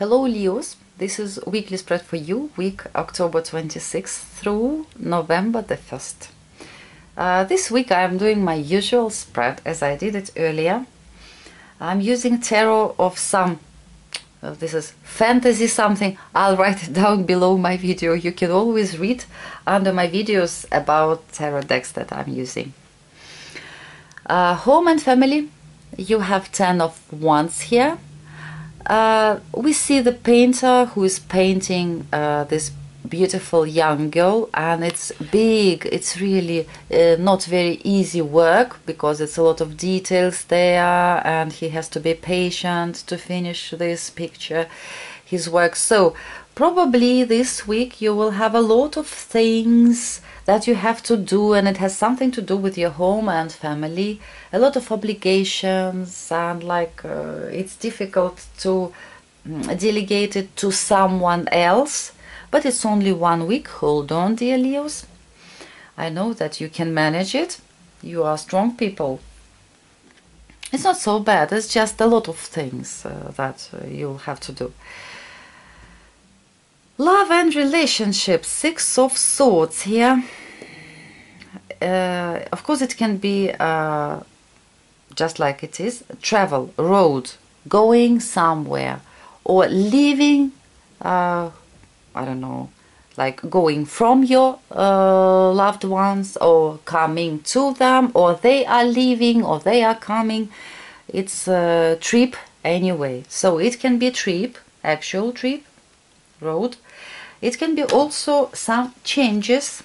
Hello Leos, this is weekly spread for you, week October 26th through November the 1st. This week I am doing my usual spread as I did it earlier. I'm using tarot of some, this is fantasy something, I'll write it down below my video. You can always read under my videos about tarot decks that I'm using. Home and family, you have 10 of Wands here. We see the painter who is painting this beautiful young girl, and it's big, it's really not very easy work because it's a lot of details there and he has to be patient to finish this picture, his work. So probably this week you will have a lot of things that you have to do, and it has something to do with your home and family, a lot of obligations, and it's difficult to delegate it to someone else. But it's only 1 week. Hold on, dear Leos. I know that you can manage it. You are strong people. It's not so bad. It's just a lot of things that you'll have to do. Love and relationships, 6 of Swords here. Of course it can be just like it is, travel, road, going somewhere, or leaving, I don't know, like going from your loved ones, or coming to them, or they are leaving, or they are coming. It's a trip anyway. So it can be a trip, actual trip, road. It can be also some changes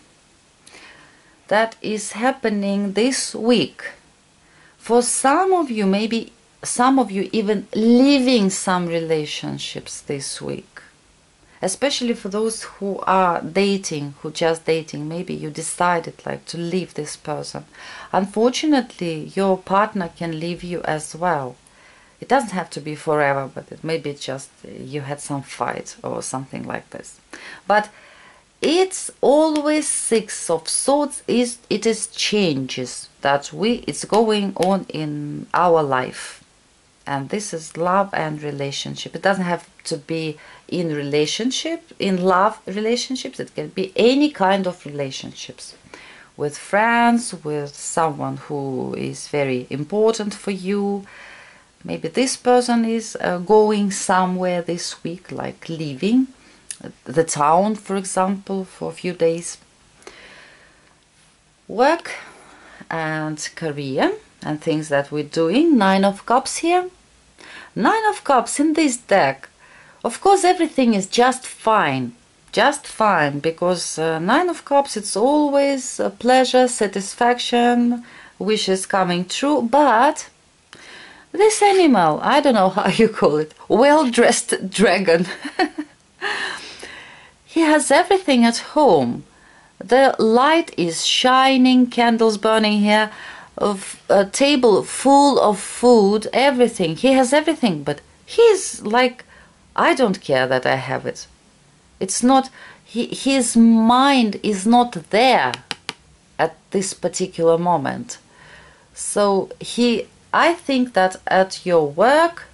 that is happening this week. For some of you, maybe some of you even leaving some relationships this week. Especially for those who are dating, who just dating. Maybe you decided to leave this person. Unfortunately, your partner can leave you as well. It doesn't have to be forever, but it maybe just you had some fight or something like this. But it's always 6 of Swords. It is changes that it's going on in our life, and this is love and relationship. It doesn't have to be in love relationships. It can be any kind of relationships, with friends, with someone who is very important for you. Maybe this person is going somewhere this week, like leaving the town, for example, for a few days. Work and career and things that we're doing. 9 of Cups here. 9 of Cups in this deck. Of course, everything is just fine. Just fine, because 9 of Cups, it's always a pleasure, satisfaction, wishes coming true. But this animal, I don't know how you call it, well-dressed dragon, he has everything at home. The light is shining, candles burning here, of a table full of food, everything. He has everything, but he's like, I don't care that I have it. It's not, his mind is not there at this particular moment. So I think that at your work,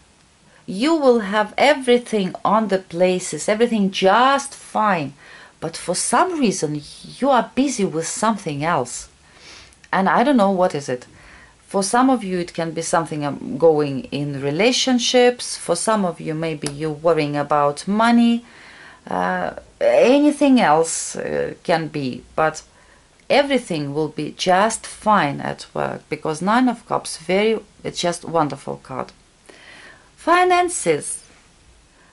you will have everything on the places, everything just fine. But for some reason, you are busy with something else. And I don't know what is it. For some of you, it can be something going in relationships. For some of you, maybe you're worrying about money. Anything else can be. But everything will be just fine at work, because 9 of Cups, it's just a wonderful card. Finances.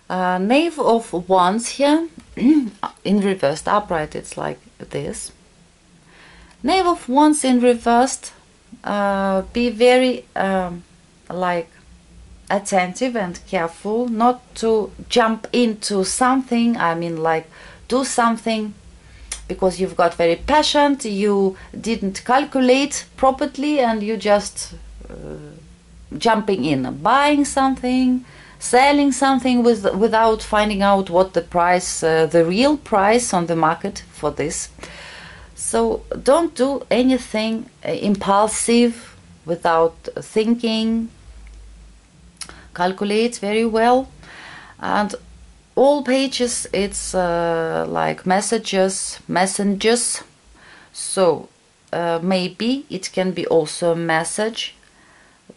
Knave of Wands here. In reversed, upright, it's like this. Knave of Wands in reversed. Be very attentive and careful not to jump into something. I mean, do something because you've got very passionate, you didn't calculate properly, and you just jumping in, buying something, selling something without finding out what the price, the real price on the market for this. So don't do anything impulsive without thinking. Calculate very well. And all pages it's like messengers. So maybe it can be also a message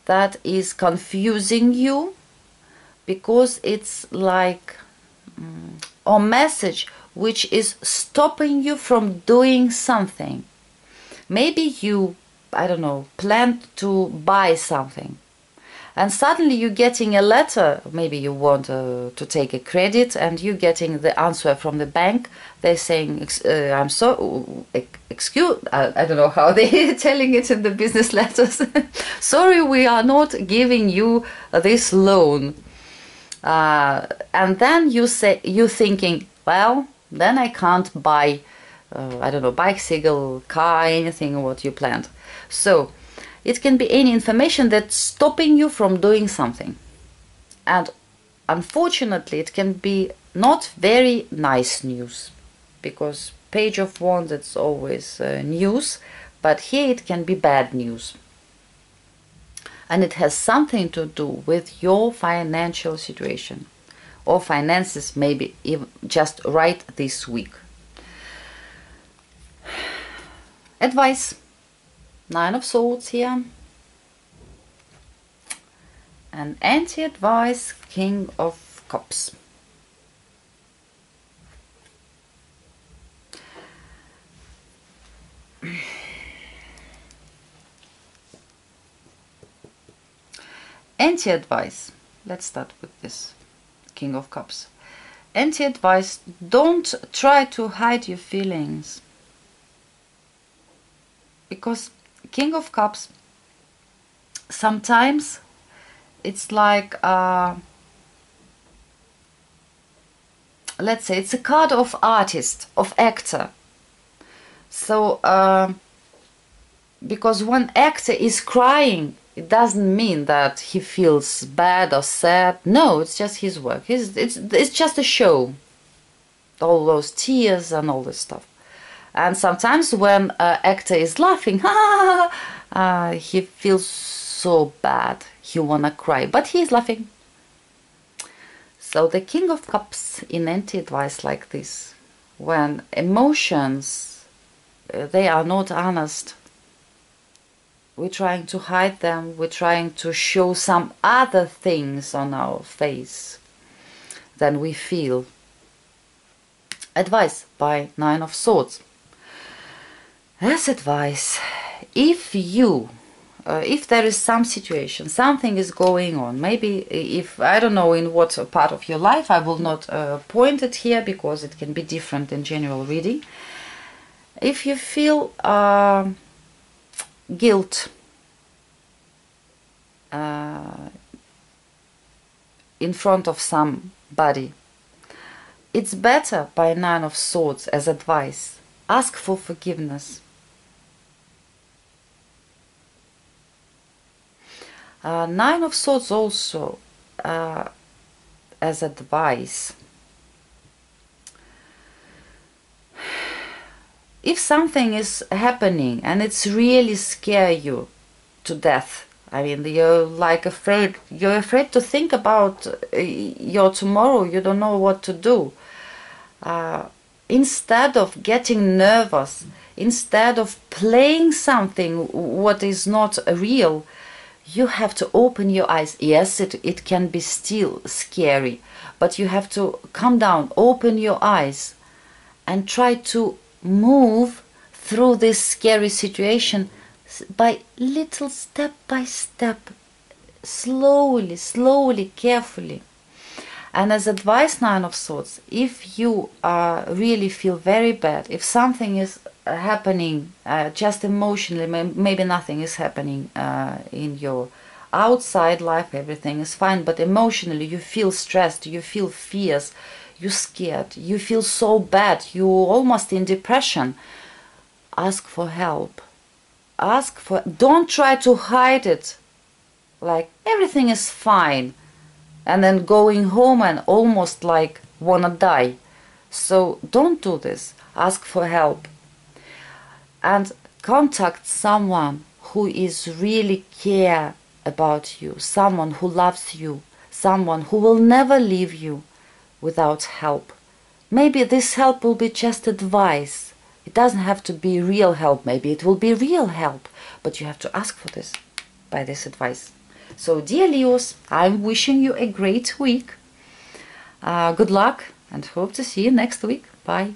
that is confusing you, because it's like a message which is stopping you from doing something. Maybe you, I don't know, planned to buy something, and suddenly you're getting a letter. Maybe you want to take a credit, and you're getting the answer from the bank. They're saying, I'm so, excuse, I don't know how they're telling it in the business letters. Sorry, we are not giving you this loan. And then you're thinking, well, then I can't buy, I don't know, bicycle, car, anything what you planned. So it can be any information that's stopping you from doing something. And unfortunately, it can be not very nice news, because Page of Wands, it's always news, but here it can be bad news. And it has something to do with your financial situation, or finances, maybe even just right this week. Advice. 9 of Swords here. And anti-advice, King of Cups. Anti-advice. Let's start with this King of Cups. Anti-advice, don't try to hide your feelings. Because King of Cups, sometimes it's like, let's say it's a card of artist, of actor. So, because one actor is crying, it doesn't mean that he feels bad or sad. No, it's just his work. It's just a show. All those tears and all this stuff. And sometimes when an actor is laughing, he feels so bad. He wanna cry, but he's laughing. So the King of Cups in anti-advice like this, when emotions, they are not honest. We're trying to hide them. We're trying to show some other things on our face than we feel. Advice by 9 of Swords. As advice, if there is some situation, something is going on, maybe if, I don't know in what part of your life, I will not point it here because it can be different in general reading. If you feel guilt in front of somebody, it's better by 9 of Swords as advice. Ask for forgiveness. 9 of Swords also as advice. If something is happening and it's really scare you to death, I mean, you're like afraid, you're afraid to think about your tomorrow, you don't know what to do. Instead of getting nervous, instead of playing something what is not real, you have to open your eyes. Yes, it can be still scary, but you have to calm down, open your eyes, and try to move through this scary situation by little, step by step, slowly, carefully. And as advice, 9 of Swords, if you really feel very bad, if something is happening just emotionally, maybe nothing is happening in your outside life, everything is fine, but emotionally you feel stressed, you feel fears, you're scared, you feel so bad, you're almost in depression, ask for help. Don't try to hide it, like everything is fine, and then going home and almost like wanna die. So don't do this. Ask for help and contact someone who is really care about you, someone who loves you, someone who will never leave you. without help. Maybe this help will be just advice. It doesn't have to be real help. Maybe it will be real help, but you have to ask for this, by this advice. So dear Leos, I'm wishing you a great week. Good luck and hope to see you next week. Bye.